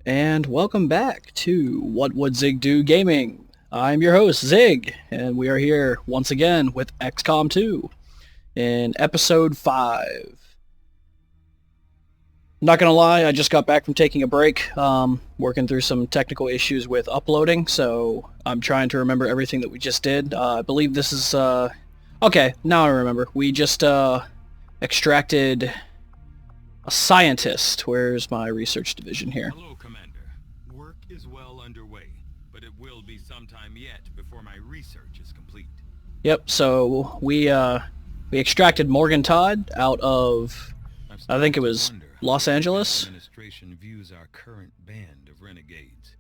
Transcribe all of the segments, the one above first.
And welcome back to What Would Zig Do Gaming. I'm your host, Zig, and we are here once again with XCOM 2 in Episode 5. Not gonna lie, I just got back from taking a break, working through some technical issues with uploading, so I'm trying to remember everything that we just did. I believe this is, okay, now I remember. We just, extracted a scientist. Where's my research division here? Hello, Commander. Work is well underway, but it will be some time yet before my research is complete. Yep, so we extracted Morgan Todd out of, I think it was Los Angeles. The administration views our current band of renegades.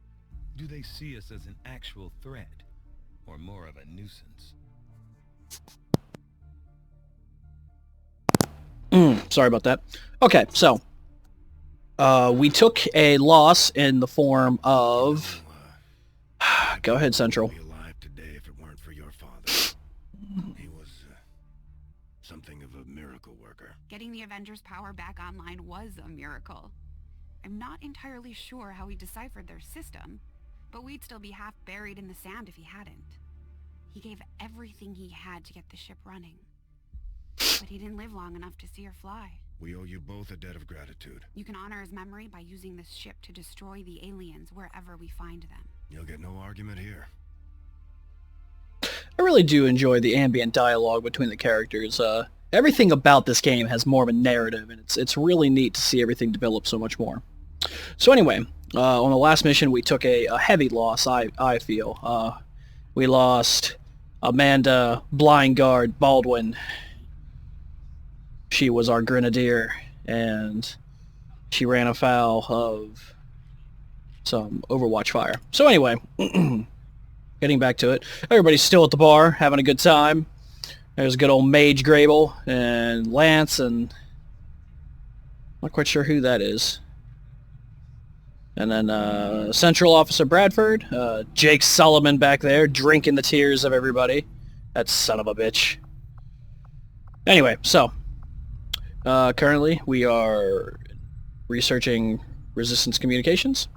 Do they see us as an actual threat, or more of a nuisance? Sorry about that. Okay, so we took a loss in the form of. Go ahead, Central. Be alive today if it weren't for your father. He was something of a miracle worker. Getting the Avengers' power back online was a miracle. I'm not entirely sure how he deciphered their system, but we'd still be half buried in the sand if he hadn't. He gave everything he had to get the ship running. But he didn't live long enough to see her fly. We owe you both a debt of gratitude. You can honor his memory by using this ship to destroy the aliens wherever we find them. You'll get no argument here. I really do enjoy the ambient dialogue between the characters. Everything about this game has more of a narrative, and it's really neat to see everything develop so much more. So anyway, on the last mission, we took a heavy loss, I feel. We lost Amanda Blind Baldwin. She was our grenadier, and she ran afoul of some Overwatch fire. So anyway, getting back to it, everybody's still at the bar, having a good time. There's good old Mage Grable and Lance, and I'm not quite sure who that is. And then Central Officer Bradford, Jake Solomon back there, drinking the tears of everybody. That son of a bitch. Anyway, so currently we are researching resistance communications.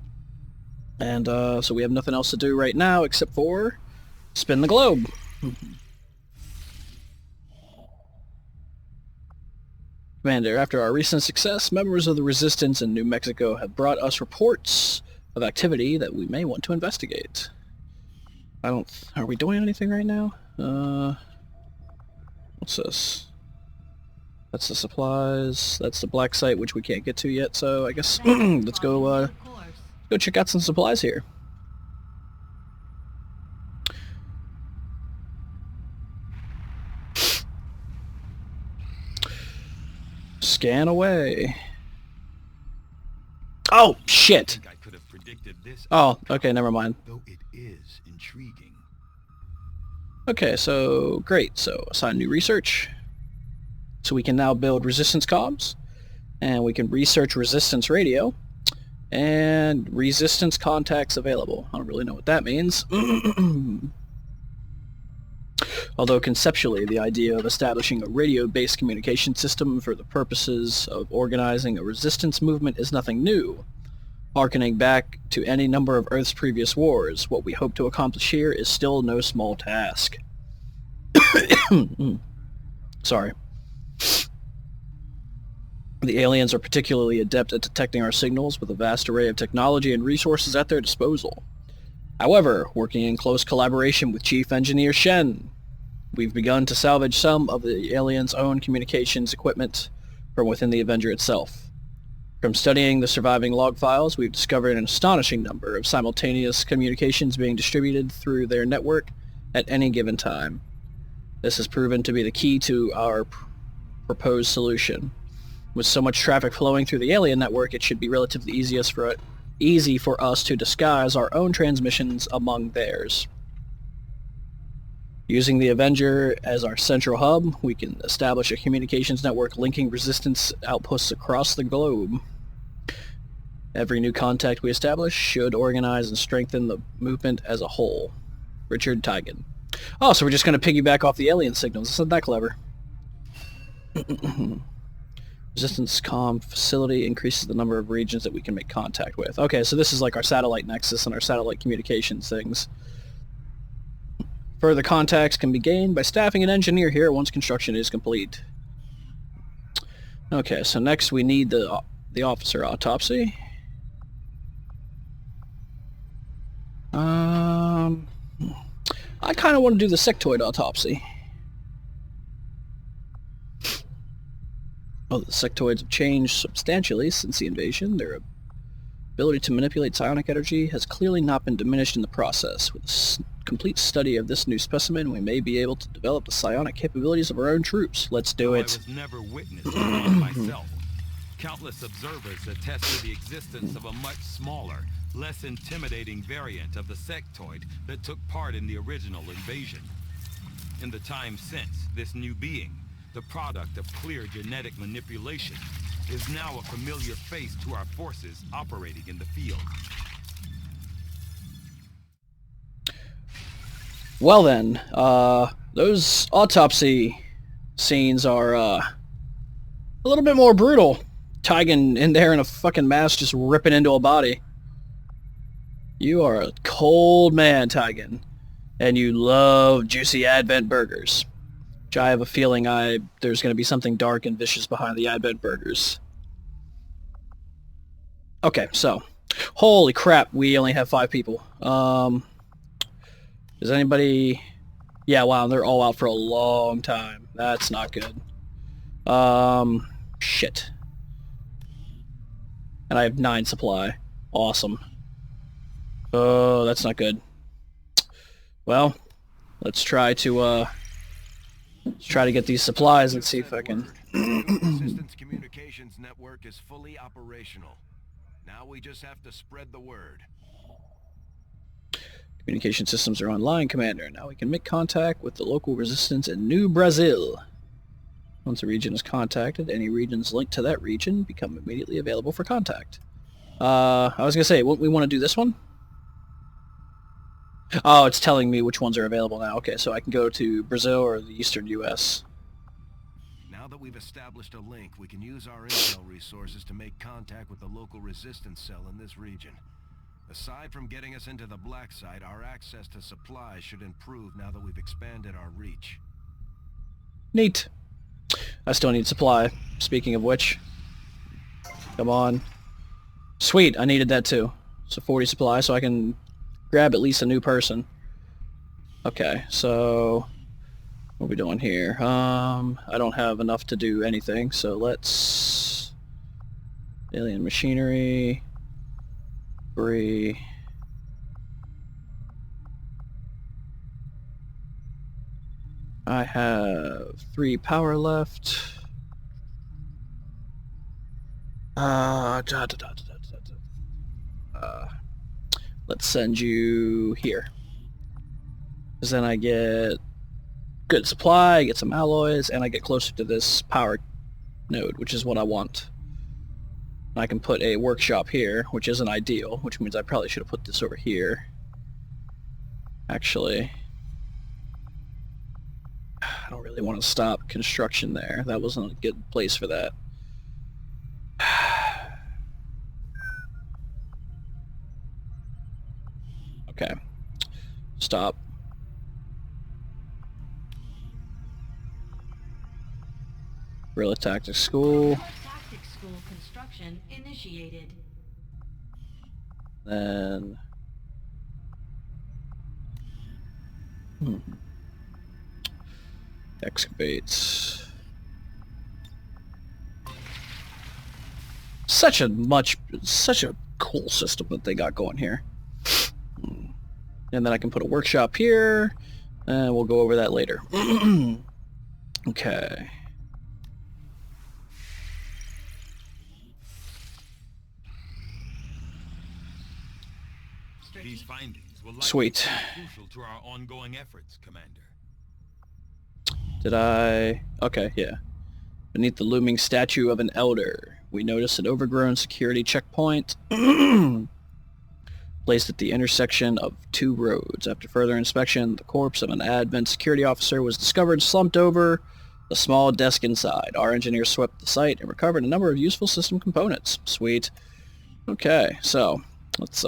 And so we have nothing else to do right now except for spin the globe. Commander, after our recent success, members of the Resistance in New Mexico have brought us reports of activity that we may want to investigate. Are we doing anything right now? What's this? That's the supplies. That's the black site, which we can't get to yet, so I guess let's go check out some supplies here. Scan away. Oh, shit! I think I could have predicted this. Oh, okay, never mind. Though it is intriguing. Okay, so great. So assign new research. So we can now build resistance comms, and we can research resistance radio, and resistance contacts available. I don't really know what that means. Although conceptually, the idea of establishing a radio-based communication system for the purposes of organizing a resistance movement is nothing new. Harkening back to any number of Earth's previous wars, what we hope to accomplish here is still no small task. Sorry. The aliens are particularly adept at detecting our signals with a vast array of technology and resources at their disposal. However, working in close collaboration with Chief Engineer Shen, we've begun to salvage some of the aliens' own communications equipment from within the Avenger itself. From studying the surviving log files, we've discovered an astonishing number of simultaneous communications being distributed through their network at any given time. This has proven to be the key to our proposed solution. With so much traffic flowing through the alien network, it should be relatively easy for us to disguise our own transmissions among theirs. Using the Avenger as our central hub, we can establish a communications network linking resistance outposts across the globe. Every new contact we establish should organize and strengthen the movement as a whole. Richard Teigen. Oh, so we're just going to piggyback off the alien signals. Isn't that clever? Resistance comm facility increases the number of regions that we can make contact with. Okay, so this is like our satellite nexus and our satellite communications things. Further contacts can be gained by staffing an engineer here once construction is complete. Okay, so next we need the officer autopsy. I kind of want to do the sectoid autopsy. Oh, the sectoids have changed substantially since the invasion. Their ability to manipulate psionic energy has clearly not been diminished in the process. With a complete study of this new specimen, we may be able to develop the psionic capabilities of our own troops. Let's do it. I was never witness to one myself. Countless observers attest to the existence of a much smaller, less intimidating variant of the sectoid that took part in the original invasion. In the time since, this new being, the product of clear genetic manipulation, is now a familiar face to our forces operating in the field. Well then, those autopsy scenes are a little bit more brutal. Tigan in there in a fucking mask just ripping into a body. You are a cold man, Tigan. And you love juicy Advent burgers. Which I have a feeling there's going to be something dark and vicious behind the Advent burgers. Okay, so. Holy crap, we only have 5 people. Is anybody... Yeah, wow, they're all out for a long time. That's not good. Shit. And I have 9 supply. Awesome. Oh, that's not good. Well, let's try to get these supplies and see if I can... Resistance communications network is fully operational. Now we just have to spread the word. Communication systems are online, Commander. Now we can make contact with the local resistance in New Brazil. Once a region is contacted, any regions linked to that region become immediately available for contact. I was going to say, wouldn't we want to do this one? Oh, it's telling me which ones are available now. Okay, so I can go to Brazil or the eastern U.S. Now that we've established a link, we can use our intel resources to make contact with the local resistance cell in this region. Aside from getting us into the black site, our access to supplies should improve now that we've expanded our reach. Neat. I still need supply. Speaking of which. Come on. Sweet, I needed that too. So 40 supply, so I can grab at least a new person. Okay, so... what are we doing here? I don't have enough to do anything, so let's... alien machinery... I have 3 power left. Let's send you here. Because then I get good supply, I get some alloys, and I get closer to this power node, which is what I want. I can put a workshop here, which isn't ideal, which means I probably should have put this over here. Actually, I don't really want to stop construction there. That wasn't a good place for that. Okay. Stop. Guerrilla Tactics School. Tactics School construction initiated. Then... excavates. Such a cool system that they got going here. And then I can put a workshop here, and we'll go over that later. Okay. These findings will likely Sweet. be crucial to our ongoing efforts, Commander. Did I... okay, yeah. Beneath the looming statue of an elder, we notice an overgrown security checkpoint placed at the intersection of 2 roads. After further inspection, the corpse of an Advent security officer was discovered slumped over The small desk inside. Our engineers swept the site and recovered a number of useful system components. Sweet. Okay, so let's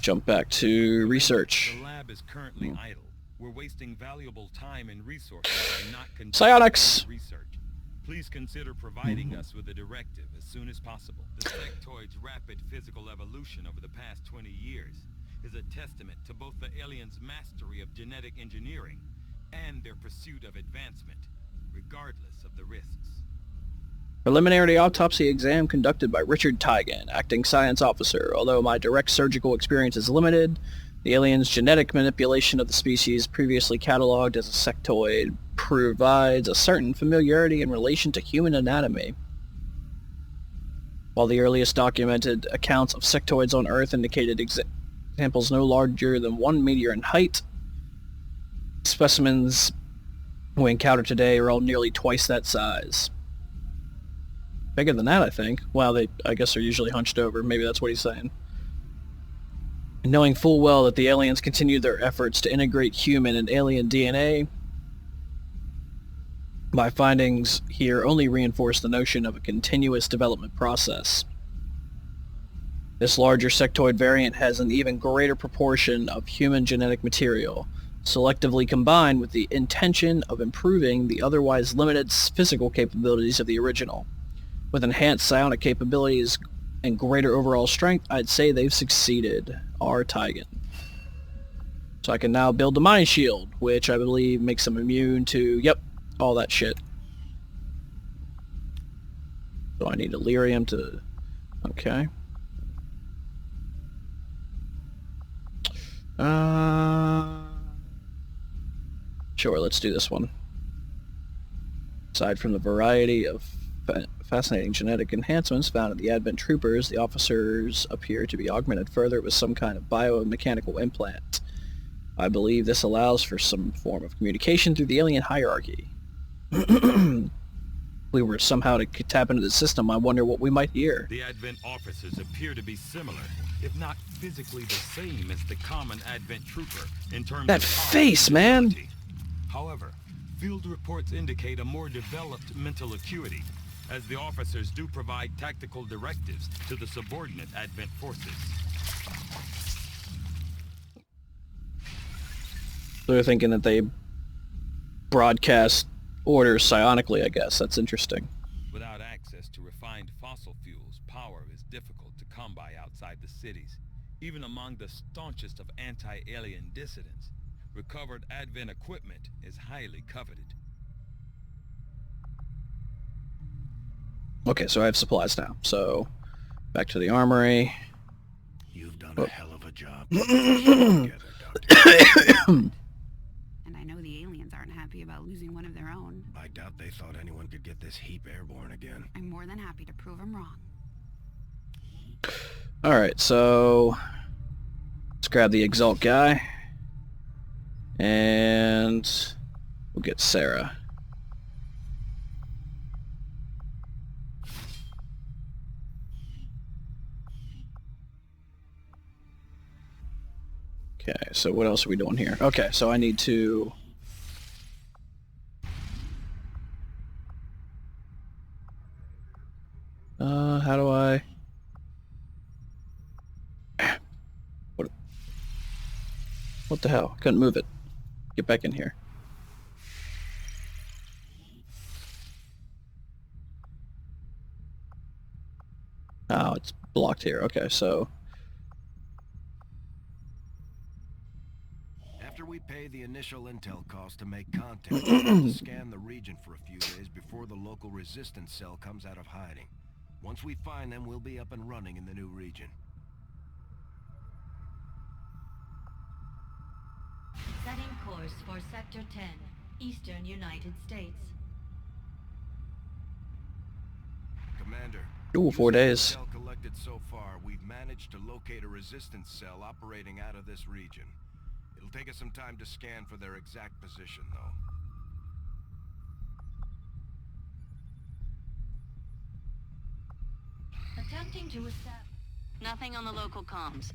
jump back to research. The lab is currently idle. We're wasting valuable time and resources by not conducting Psionics! research. Please consider providing us with a directive as soon as possible. The sectoid's rapid physical evolution over the past 20 years is a testament to both the aliens' mastery of genetic engineering and their pursuit of advancement, regardless of the risks. Preliminary autopsy exam conducted by Richard Teigen, acting science officer. Although my direct surgical experience is limited, the alien's genetic manipulation of the species previously catalogued as a sectoid provides a certain familiarity in relation to human anatomy. While the earliest documented accounts of sectoids on Earth indicated examples no larger than 1 meter in height, specimens we encounter today are all nearly twice that size. Bigger than that, I think. Well, they, I guess, are usually hunched over. Maybe that's what he's saying. Knowing full well that the aliens continued their efforts to integrate human and alien DNA, my findings here only reinforce the notion of a continuous development process. This larger sectoid variant has an even greater proportion of human genetic material, selectively combined with the intention of improving the otherwise limited physical capabilities of the original. With enhanced psionic capabilities and greater overall strength, I'd say they've succeeded. R. Teigen. So I can now build the mind shield, which I believe makes them immune to, yep, all that shit. So I need Delirium to... okay. Sure, let's do this one. Aside from the variety of fascinating genetic enhancements found in the Advent Troopers, the officers appear to be augmented further with some kind of biomechanical implant. I believe this allows for some form of communication through the alien hierarchy. If we were somehow to tap into the system, I wonder what we might hear. The Advent officers appear to be similar, if not physically the same as the common Advent Trooper in terms That of face, man! ability. However, field reports indicate a more developed mental acuity, as the officers do provide tactical directives to the subordinate Advent forces. They're thinking that they broadcast orders psionically, I guess. That's interesting. Without access to refined fossil fuels, power is difficult to come by outside the cities. Even among the staunchest of anti-alien dissidents, recovered Advent equipment is highly coveted. Okay, so I have supplies now. So, back to the armory. You've done a hell of a job. Together, Doctor. And I know the aliens aren't happy about losing one of their own. I doubt they thought anyone could get this heap airborne again. I'm more than happy to prove them wrong. Alright, so... let's grab the Exalt guy. And... we'll get Sarah. Okay, so what else are we doing here? Okay, so I need to... how do I... What the hell? Couldn't move it. Get back in here. Oh, it's blocked here. Okay, so... After we pay the initial intel cost to make contact, we'll have to scan the region for a few days before the local resistance cell comes out of hiding. Once we find them, we'll be up and running in the new region. Setting course for Sector 10, Eastern United States. Commander. Ooh, 4 using the days. intel collected so far, we've managed to locate a resistance cell operating out of this region. It'll take us some time to scan for their exact position, though. Attempting to establish... Nothing on the local comms.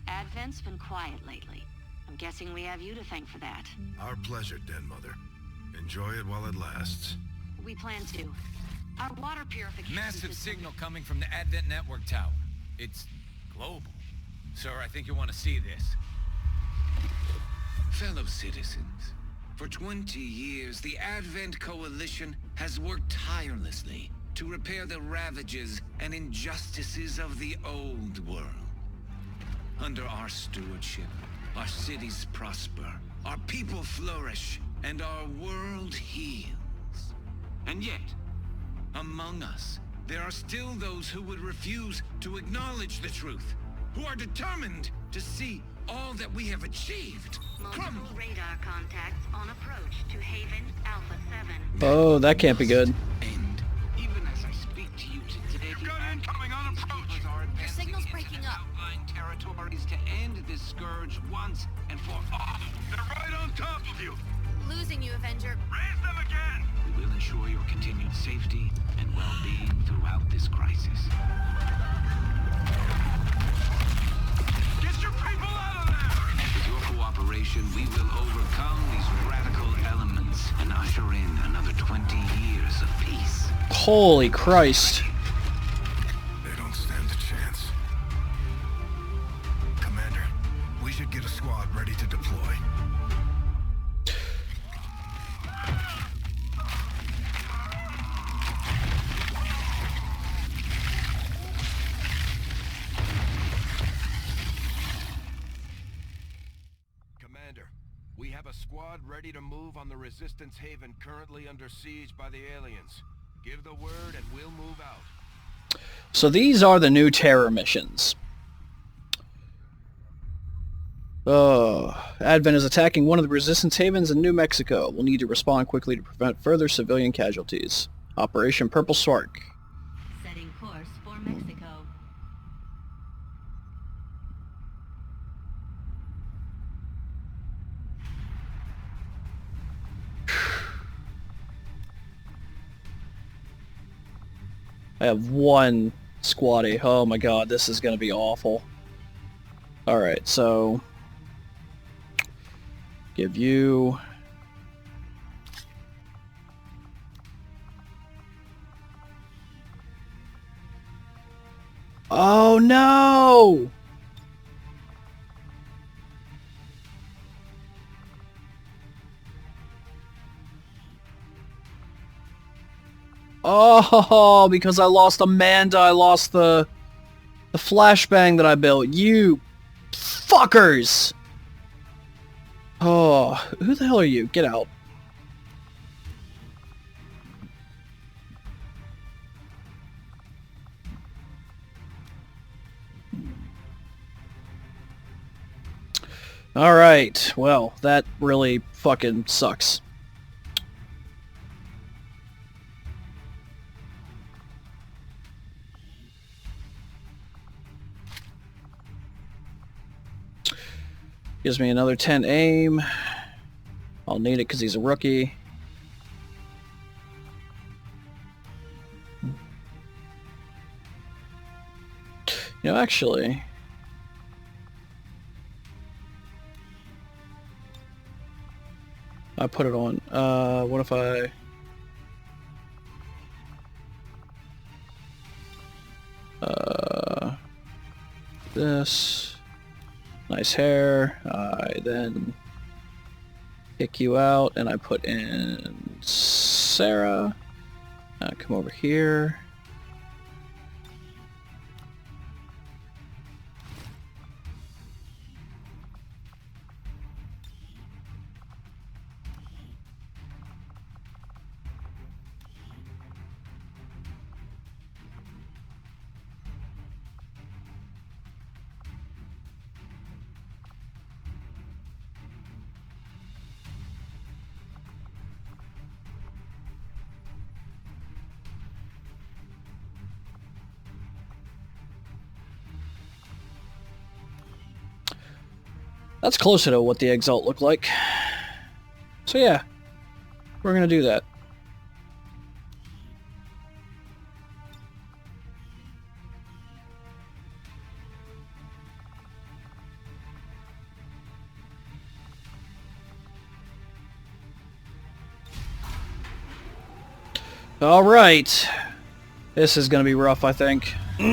Advent's been quiet lately. I'm guessing we have you to thank for that. Our pleasure, Den Mother. Enjoy it while it lasts. We plan to. Our water purification Massive system- signal coming from the Advent Network Tower. It's global. Sir, I think you want to see this. Fellow citizens, for 20 years, the Advent Coalition has worked tirelessly to repair the ravages and injustices of the old world. Under our stewardship, our cities prosper, our people flourish, and our world heals. And yet, among us, there are still those who would refuse to acknowledge the truth, who are determined to see all that we have achieved crumble. Multiple radar contacts on approach to Haven Alpha 7. Oh, that can't be good. And even as I speak to you today, Gun incoming on approach! Your signal's breaking up. outlying territories to end this scourge once and for all. They're right on top of you! Losing you, Avenger. Raise them again! We will ensure your continued safety and well-being throughout this crisis. Get your people out of there! With your cooperation, we will overcome these radical elements and usher in another 20 years of peace. Holy Christ. They don't stand a chance. Commander, we should get a squad ready to deploy. Commander, we have a squad ready to move on the Resistance Haven currently under siege by the aliens. Give the word and we'll move out. So these are the new terror missions. Advent is attacking one of the Resistance Havens in New Mexico. We'll need to respond quickly to prevent further civilian casualties. Operation Purple Sark. Setting course for Mexico. I have one squatty. Oh my god, this is going to be awful. Alright, so... give you... Oh no! Oh, because I lost Amanda, I lost the flashbang that I built. You fuckers! Oh, who the hell are you? Get out. Alright, well, that really fucking sucks. Gives me another 10 aim. I'll need it because he's a rookie. You know, actually... I put it on. What if I... this... Nice hair. I then kick you out and I put in Sarah. Come over here. That's closer to what the Exalt looked like. So yeah, we're gonna do that. All right. This is going to be rough, I think. Sky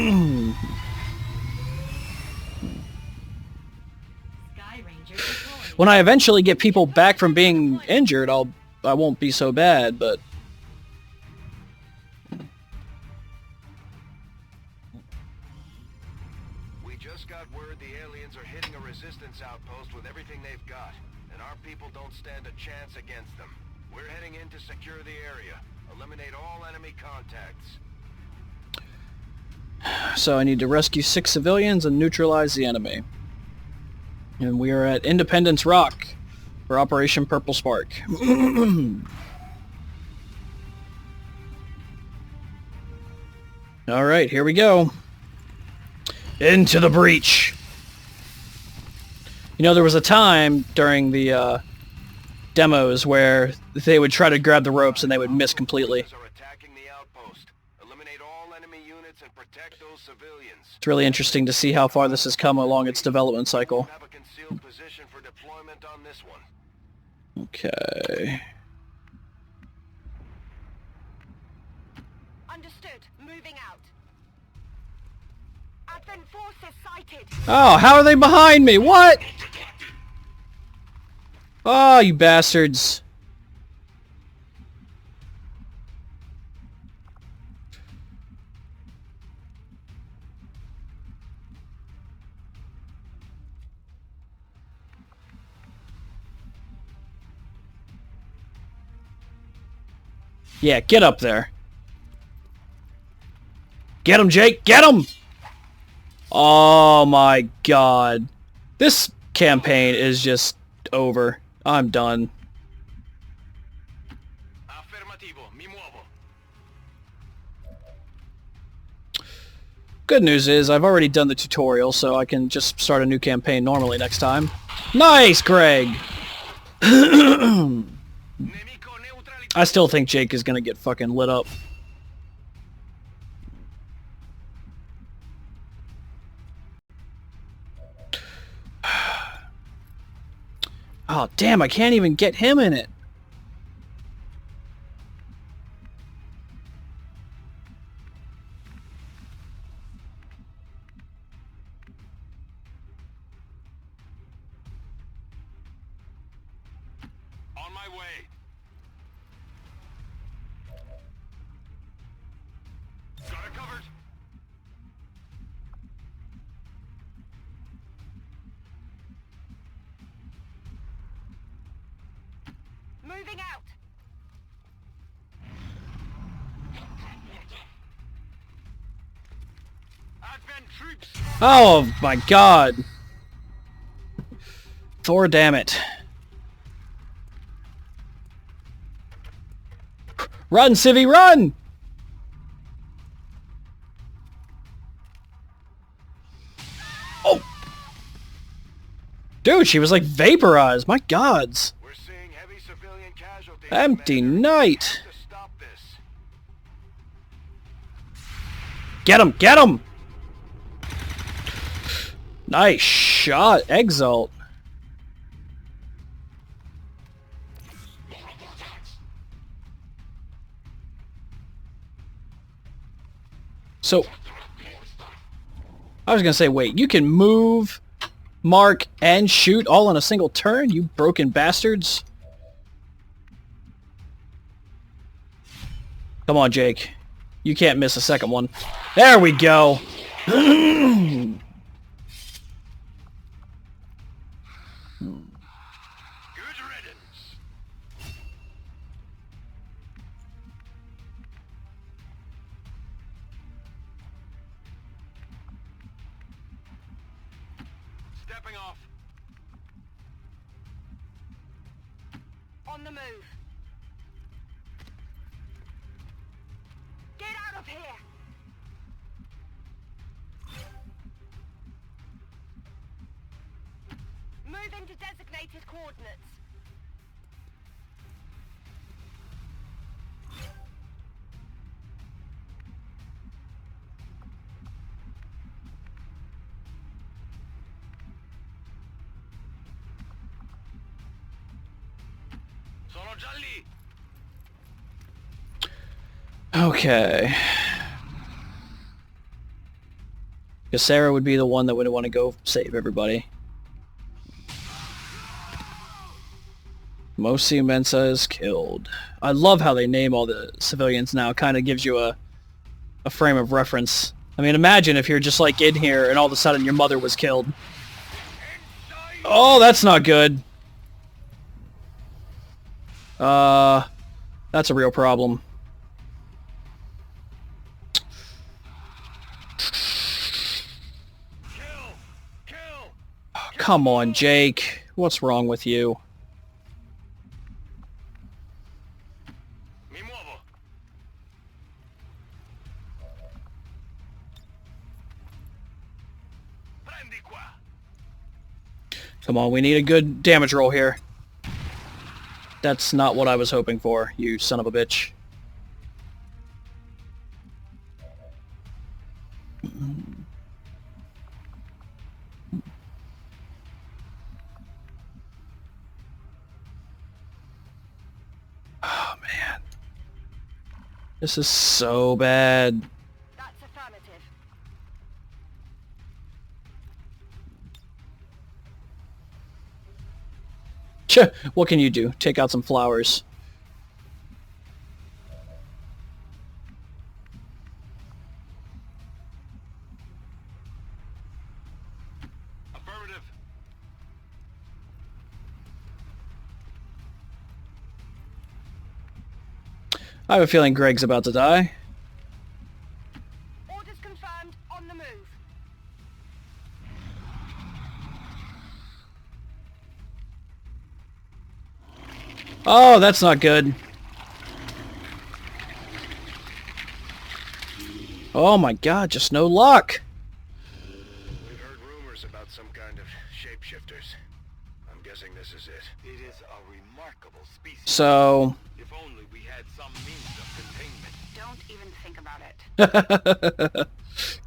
Ranger deployed. When I eventually get people back from being injured, I won't be so bad, but We just got word the aliens are hitting a resistance outpost with everything they've got, and our people don't stand a chance against them. We're heading in to secure the area. Eliminate all enemy contacts. so I need to rescue 6 civilians and neutralize the enemy. And we are at Independence Rock for Operation Purple Spark. All right, here we go. Into the breach. You know, there was a time during the demos where they would try to grab the ropes and they would miss completely. Are attacking the outpost. Eliminate all enemy units and protect those civilians. It's really interesting to see how far this has come along its development cycle. Have a concealed position for deployment on this one. Okay. Understood. Moving out. Advent forces sighted. Oh, how are they behind me? What? Oh, you bastards. Yeah, get up there. Get him, Jake! Get him! Oh my god. This campaign is just over. I'm done. Affermativo, mi muovo. Good news is I've already done the tutorial, so I can just start a new campaign normally next time. Nice, Greg! Nemico neutralizzato. I still think Jake is gonna get fucking lit up. Oh, damn, I can't even get him in it. On my way. Got it covered. Moving out. Advent troops. Oh my god. Thor, damn it. Run, Civvy, run! Oh! Dude, she was like vaporized. My gods. We're seeing heavy civilian casualties. Empty Commander. night. To stop this. Get him! Get him! Nice shot, Exalt. So, I was gonna say, wait, you can move, mark, and shoot all in a single turn, you broken bastards? Come on, Jake. You can't miss a second one. There we go! Good riddance. Stepping off. On the move. Get out of here. Move into designated coordinates. Sono già lì. Okay. Because Sarah would be the one that would want to go save everybody. Mosi Mensa is killed. I love how they name all the civilians now. It kind of gives you a frame of reference. I mean, imagine if you're just like in here and all of a sudden your mother was killed. Oh, that's not good. That's a real problem. Oh, come on, Jake. What's wrong with you? Come on, we need a good damage roll here. That's not what I was hoping for, you son of a bitch. Oh, man. This is so bad. That's affirmative. What can you do? Take out some flowers. Affirmative. I have a feeling Greg's about to die. Orders confirmed. On the move. Oh, that's not good. Oh my god, just no luck. We've heard rumors about some kind of shapeshifters. I'm guessing this is it. It is a remarkable species. So... If only we had some means of containment. Don't even think about it.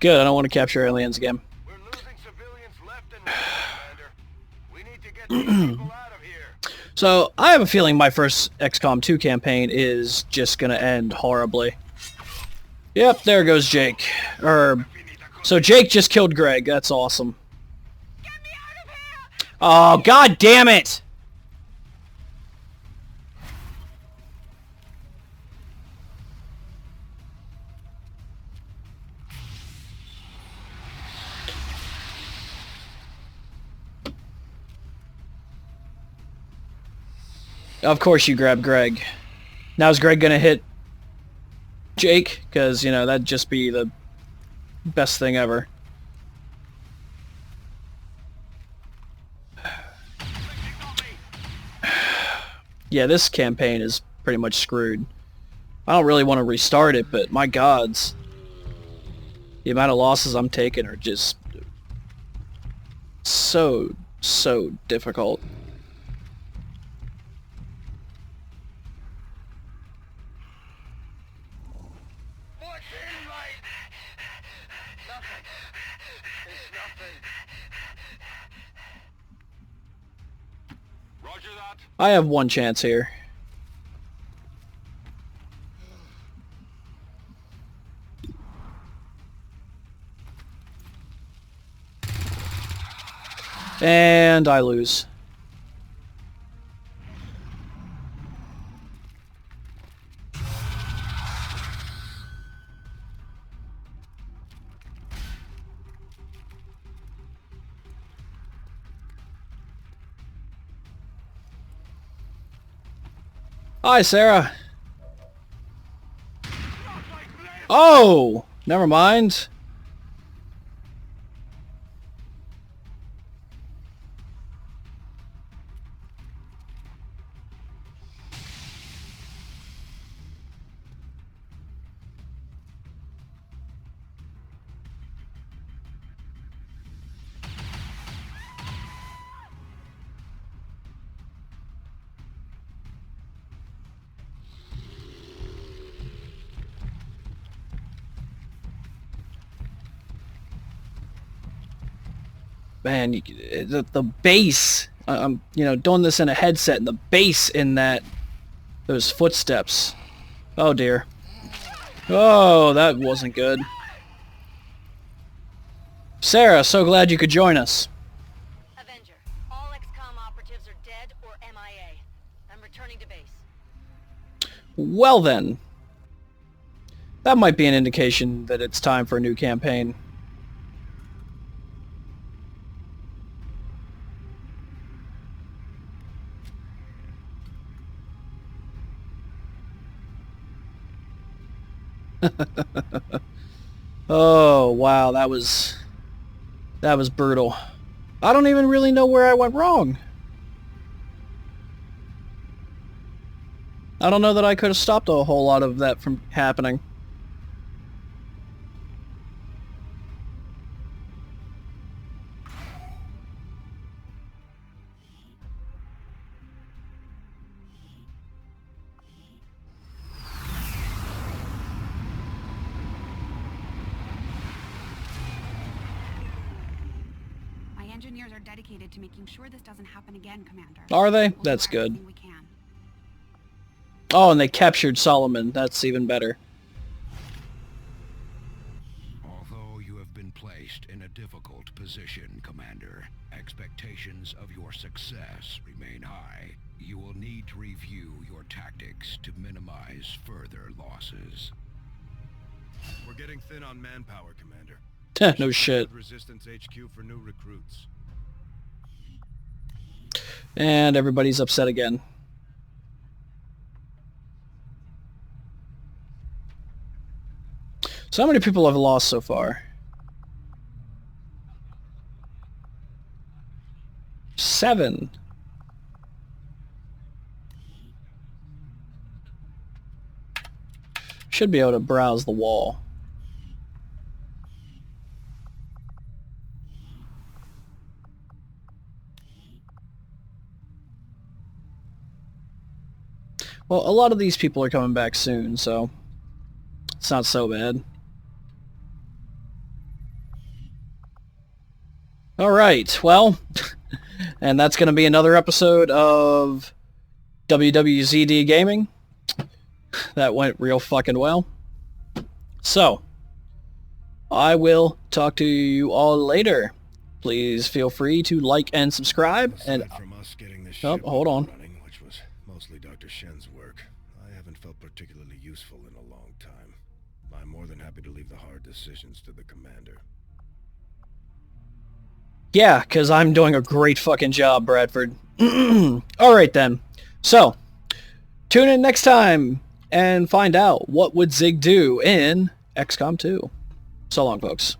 Good, I don't want to capture aliens again. We're losing civilians left and right, Commander. We need to get these people out of here. So, I have a feeling my first XCOM 2 campaign is just gonna end horribly. Yep, there goes Jake. So Jake just killed Greg, that's awesome. Get me out of here! Oh, god damn it! Of course you grab Greg. Now is Greg gonna hit Jake? Because, you know, that'd just be the best thing ever. Yeah, this campaign is pretty much screwed. I don't really want to restart it, but my gods. The amount of losses I'm taking are just so difficult. What's in my... Nothing. It's nothing. Roger that. I have one chance here. And I lose. Hi, Sarah. Oh, never mind. Man, the bass. I'm doing this in a headset, and the bass in those footsteps. Oh dear. Oh, that wasn't good. Sarah, so glad you could join us. Avenger, all XCOM operatives are dead or MIA. I'm returning to base. Well then. That might be an indication that it's time for a new campaign. Oh, wow, that was brutal. I don't even really know where I went wrong. I don't know that I could have stopped a whole lot of that from happening. My engineers are dedicated to making sure this doesn't happen again, Commander. Are they? We'll do That's good. everything we can. Oh, and they captured Solomon. That's even better. Although you have been placed in a difficult position, Commander, expectations of your success remain high. You will need to review your tactics to minimize further losses. We're getting thin on manpower, Commander. No shit. Resistance HQ for new recruits. And everybody's upset again. So how many people have lost so far? 7. Should be able to browse the wall. Well, a lot of these people are coming back soon, so it's not so bad. Alright, well, and that's going to be another episode of WWZD Gaming. That went real fucking well. So, I will talk to you all later. Please feel free to like and subscribe. And from us getting this oh, ship hold on. running, which was mostly Dr. Shen's work, I haven't felt particularly useful in a long time. I'm more than happy to leave the hard decisions to the commander. yeah, because I'm doing a great fucking job, Bradford. Alright then. So, tune in next time and find out what would Zig do in XCOM 2. So long, folks.